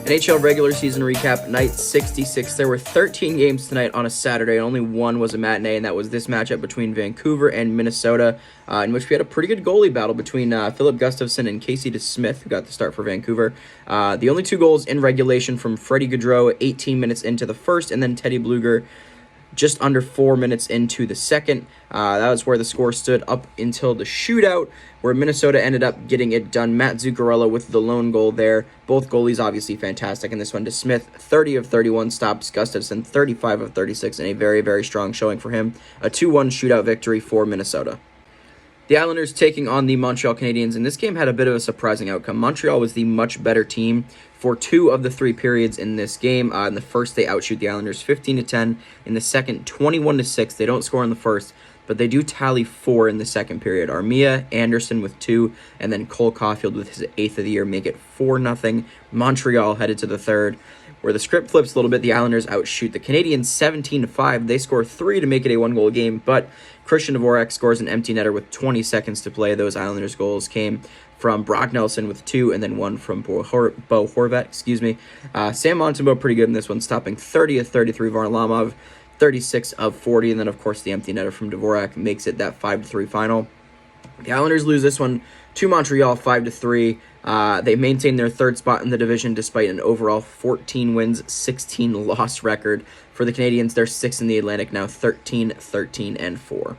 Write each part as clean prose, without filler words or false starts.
NHL regular season recap, night 66. There were 13 games tonight on a Saturday, and only one was a matinee, and that was this matchup between Vancouver and Minnesota, in which we had a pretty good goalie battle between Philip Gustafsson and Casey DeSmith, who got the start for Vancouver. The only two goals in regulation from Freddie Gaudreau 18 minutes into the first, and then Teddy Bluger just under 4 minutes into the second. That was where the score stood up until the shootout, where Minnesota ended up getting it done. Matt Zuccarello with the lone goal there. Both goalies obviously fantastic in this one. DeSmith, 30 of 31 stops. Gustafsson, 35 of 36, and a very, very strong showing for him. A 2-1 shootout victory for Minnesota. The Islanders taking on the Montreal Canadiens, and this game had a bit of a surprising outcome. Montreal was the much better team for 2 of the 3 periods in this game. In the first, they outshoot the Islanders 15-10. In the second, 21-6. They don't score in the first, but they do tally 4 in the second period. Armia, Anderson with 2, and then Cole Caulfield with his 8th of the year make it 4-0. Montreal headed to the third, where the script flips a little bit. The Islanders outshoot the Canadiens 17-5. They score 3 to make it a 1-goal game, but Christian Dvorak scores an empty netter with 20 seconds to play. Those Islanders goals came from Brock Nelson with 2, and then 1 from Bo Horvat. Sam Montembeault pretty good in this one, stopping 30 of 33. Varlamov, 36 of 40, and then of course the empty netter from Dvorak makes it that 5-3 final. The Islanders lose this one to Montreal 5-3. They maintain their third spot in the division despite an overall 14 wins, 16 loss record. For the Canadiens, they're 6th in the Atlantic now, 13-13-4.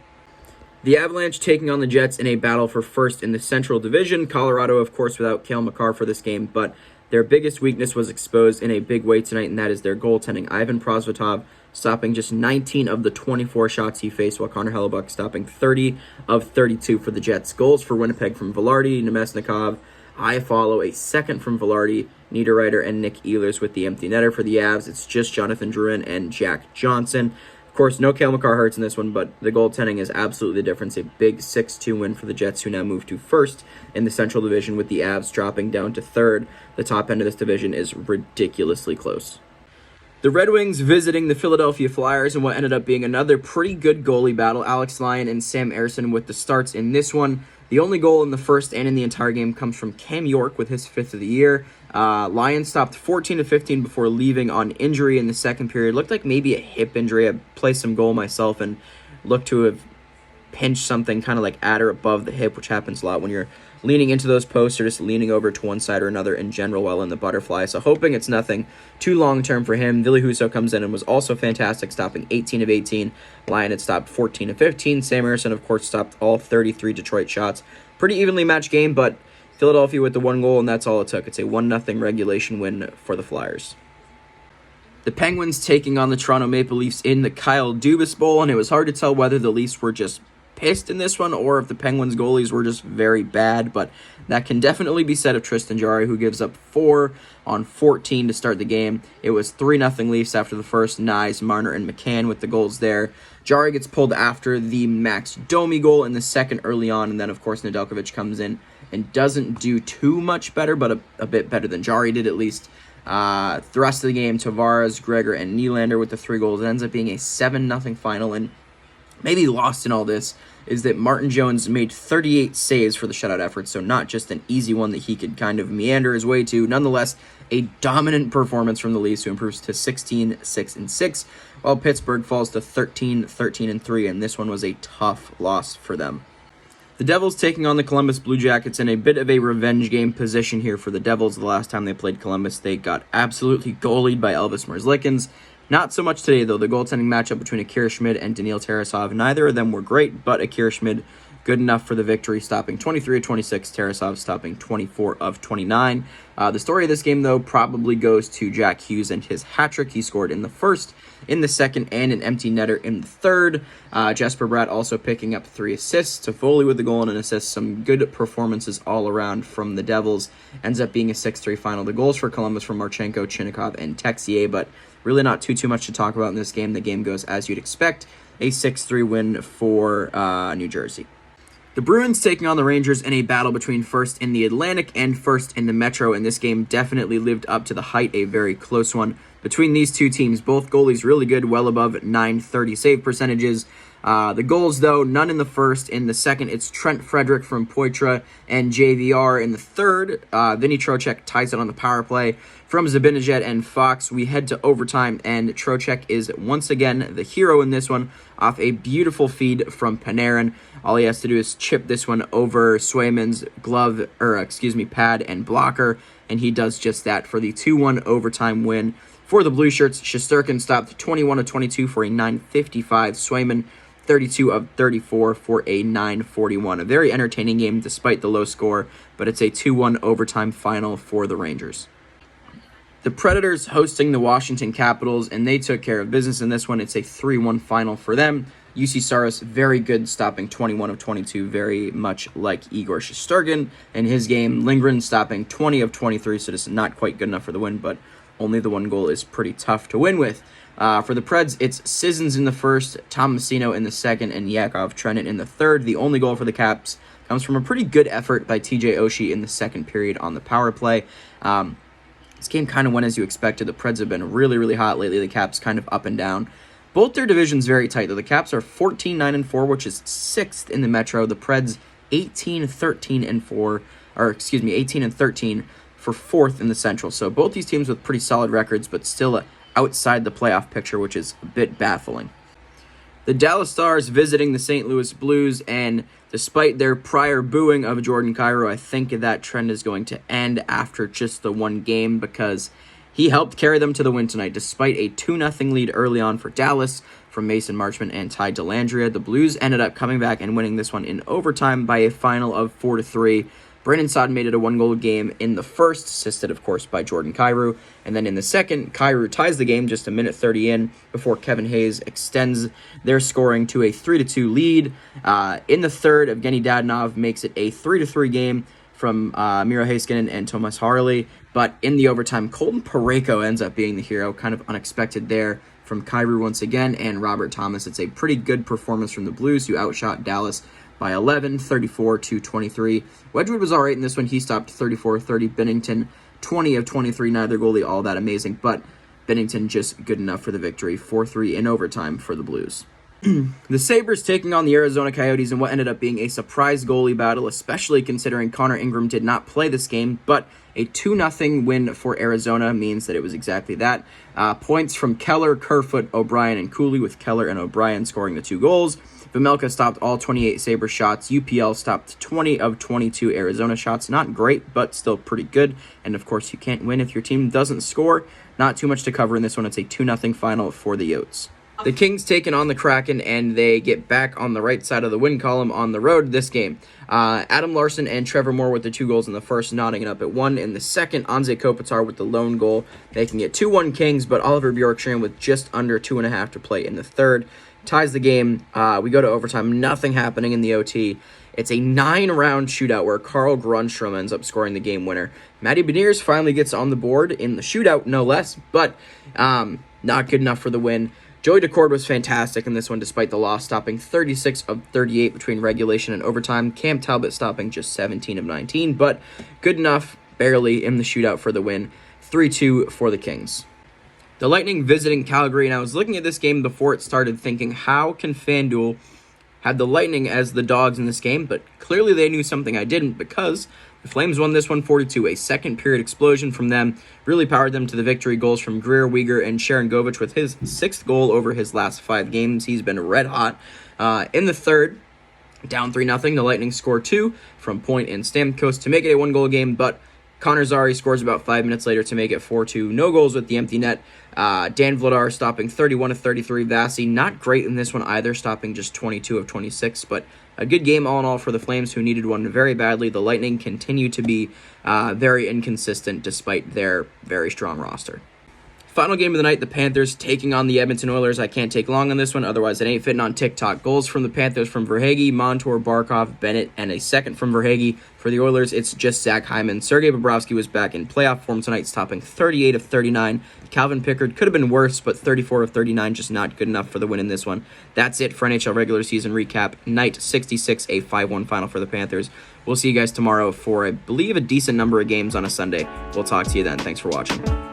The Avalanche taking on the Jets in a battle for first in the Central Division. Colorado, of course, without Cale Makar for this game, but their biggest weakness was exposed in a big way tonight, and that is their goaltending. Ivan Prosvetov stopping just 19 of the 24 shots he faced, while Connor Hellebuck stopping 30 of 32 for the Jets. Goals for Winnipeg from Velarde, Nemesnikov, Iafallo, a second from Velarde, Niederreiter, and Nick Ehlers with the empty netter. For the Avs, it's just Jonathan Drouin and Jack Johnson. Of course, no Cale Makar hurts in this one, but the goaltending is absolutely the difference. A big 6-2 win for the Jets, who now move to first in the Central Division, with the Avs dropping down to third. The top end of this division is ridiculously close. The Red Wings visiting the Philadelphia Flyers in what ended up being another pretty good goalie battle. Alex Lyon and Sam Ersson with the starts in this one. The only goal in the first and in the entire game comes from Cam York with his 5th of the year. Lyon stopped 14-15 before leaving on injury in the second period. Looked like maybe a hip injury. I played some goal myself and looked to have pinched something kind of like at or above the hip, which happens a lot when you're leaning into those posts or just leaning over to one side or another in general while in the butterfly. So hoping it's nothing too long-term for him. Ville Husso comes in and was also fantastic, stopping 18 of 18. Lyon had stopped 14 of 15. Sam Ersson, of course, stopped all 33 Detroit shots. Pretty evenly matched game, but Philadelphia with the 1 goal, and that's all it took. It's a 1-0 regulation win for the Flyers. The Penguins taking on the Toronto Maple Leafs in the Kyle Dubas Bowl, and it was hard to tell whether the Leafs were just pissed in this one or if the Penguins goalies were just very bad, but that can definitely be said of Tristan Jarry, who gives up 4 on 14 to start the game. It was 3-0 Leafs after the first. Nyes, Marner, and McCann with the goals there. Jarry gets pulled after the Max Domi goal in the second early on, and then of course Nedeljkovic comes in and doesn't do too much better, but a bit better than Jarry did at least. The rest of the game, Tavares, Gregor, and Nylander with the 3 goals. It ends up being a 7-0 final, and maybe lost in all this is that Martin Jones made 38 saves for the shutout effort, so not just an easy one that he could kind of meander his way to. Nonetheless, a dominant performance from the Leafs, who improves to 16-6-6, while Pittsburgh falls to 13-13-3, and this one was a tough loss for them. The Devils taking on the Columbus Blue Jackets in a bit of a revenge game position here for the Devils. The last time they played Columbus, they got absolutely goalied by Elvis Merzlikins. Not so much today, though. The goaltending matchup between Akira Schmid and Daniil Tarasov, neither of them were great, but Akira Schmid good enough for the victory, stopping 23 of 26, Tarasov stopping 24 of 29. The story of this game, though, probably goes to Jack Hughes and his hat-trick. He scored in the first, in the second, and an empty netter in the third. Jesper Bratt also picking up 3 assists. Toffoli with the goal and an assist. Some good performances all around from the Devils. Ends up being a 6-3 final. The goals for Columbus from Marchenko, Chinnikov, and Texier, but really not too much to talk about in this game. The game goes as you'd expect. A 6-3 win for New Jersey. The Bruins taking on the Rangers in a battle between first in the Atlantic and first in the Metro, and this game definitely lived up to the hype, a very close one between these two teams. Both goalies really good, well above .930 save percentages. The goals, though, none in the first. In the second, it's Trent Frederick from Poitras and JVR. In the third, Vinny Trocheck ties it on the power play from Zibanejad and Fox. We head to overtime, and Trocheck is once again the hero in this one off a beautiful feed from Panarin. All he has to do is chip this one over Swayman's pad and blocker, and he does just that for the 2-1 overtime win for the Blue Shirts. Shesterkin stopped 21 of 22 for a .955. Swayman 32 of 34 for a .941. A very entertaining game despite the low score, but it's a 2-1 overtime final for the Rangers. The Predators hosting the Washington Capitals, and they took care of business in this one. It's a 3-1 final for them. UC Saros, very good, stopping 21 of 22, very much like Igor Shesterkin in his game. Lindgren stopping 20 of 23, so this is not quite good enough for the win, but only the one goal is pretty tough to win with. For the Preds, it's Sissons in the first, Tomasino in the second, and Yakov Trenin in the third. The only goal for the Caps comes from a pretty good effort by TJ Oshie in the second period on the power play. This game kind of went as you expected. The Preds have been really, really hot lately. The Caps kind of up and down. Both their divisions very tight, though. The Caps are 14-9-4, which is 6th in the Metro. The Preds 18-13 for 4th in the Central. So both these teams with pretty solid records, but still outside the playoff picture, which is a bit baffling. The Dallas Stars visiting the St. Louis Blues, and despite their prior booing of Jordan Kyrou, I think that trend is going to end after just the one game because he helped carry them to the win tonight. Despite a 2-0 lead early on for Dallas from Mason Marchment and Ty Dellandrea, the Blues ended up coming back and winning this one in overtime by a final of 4-3. Brandon Saad made it a one-goal game in the first, assisted, of course, by Jordan Kyrou. And then in the second, Kyrou ties the game just a minute 30 in before Kevin Hayes extends their scoring to a 3-2 lead. In the third, Evgeny Dadonov makes it a 3-3 game from Miro Heiskanen and Thomas Harley. But in the overtime, Colton Parayko ends up being the hero, kind of unexpected there from Kyrou once again, and Robert Thomas. It's a pretty good performance from the Blues, who outshot Dallas by 11, 34-23. Wedgwood was all right in this one. He stopped 34-30. Binnington, 20 of 23. Neither goalie all that amazing, but Binnington just good enough for the victory. 4-3 in overtime for the Blues. The Sabres taking on the Arizona Coyotes in what ended up being a surprise goalie battle, especially considering Connor Ingram did not play this game, but a 2-0 win for Arizona means that it was exactly that. Points from Keller, Kerfoot, O'Brien, and Cooley, with Keller and O'Brien scoring the 2 goals. Vejmelka stopped all 28 Sabre shots. UPL stopped 20 of 22 Arizona shots. Not great, but still pretty good. And, of course, you can't win if your team doesn't score. Not too much to cover in this one. It's a 2-0 final for the Yotes. The Kings taking on the Kraken, and they get back on the right side of the win column on the road this game. Adam Larson and Trevor Moore with the 2 goals in the first, knotting it up at 1. In the second, Anze Kopitar with the lone goal, making it 2-1 Kings, but Oliver Bjorkstrand with just under 2.5 to play in the third ties the game. We go to overtime, nothing happening in the OT. It's a 9-round shootout where Carl Grunstrom ends up scoring the game winner. Matty Beniers finally gets on the board in the shootout, no less, but not good enough for the win. Joey Decord was fantastic in this one despite the loss, stopping 36 of 38 between regulation and overtime. Cam Talbot stopping just 17 of 19, but good enough, barely, in the shootout for the win. 3-2 for the Kings. The Lightning visiting Calgary, and I was looking at this game before it started thinking, how can FanDuel have the Lightning as the dogs in this game? But clearly they knew something I didn't, because the Flames won this one 4-2. A second period explosion from them really powered them to the victory. Goals from Greer, Weegar, and Sharon Govich with his 6th goal over his last 5 games. He's been red hot. In the third, down 3-0, the Lightning score 2 from Point and Stamkos to make it a 1-goal game, but Connor Zary scores about 5 minutes later to make it 4-2. No goals with the empty net. Dan Vladar stopping 31 of 33. Vasi, not great in this one either, stopping just 22 of 26, but a good game all in all for the Flames, who needed one very badly. The Lightning continue to be very inconsistent despite their very strong roster. Final game of the night, the Panthers taking on the Edmonton Oilers. I can't take long on this one, otherwise it ain't fitting on TikTok. Goals from the Panthers from Verhaeghe, Montour, Barkov, Bennett, and a second from Verhaeghe. For the Oilers, it's just Zach Hyman. Sergei Bobrovsky was back in playoff form tonight, stopping 38 of 39. Calvin Pickard could have been worse, but 34 of 39, just not good enough for the win in this one. That's it for NHL regular season recap. Night 66, a 5-1 final for the Panthers. We'll see you guys tomorrow for, I believe, a decent number of games on a Sunday. We'll talk to you then. Thanks for watching.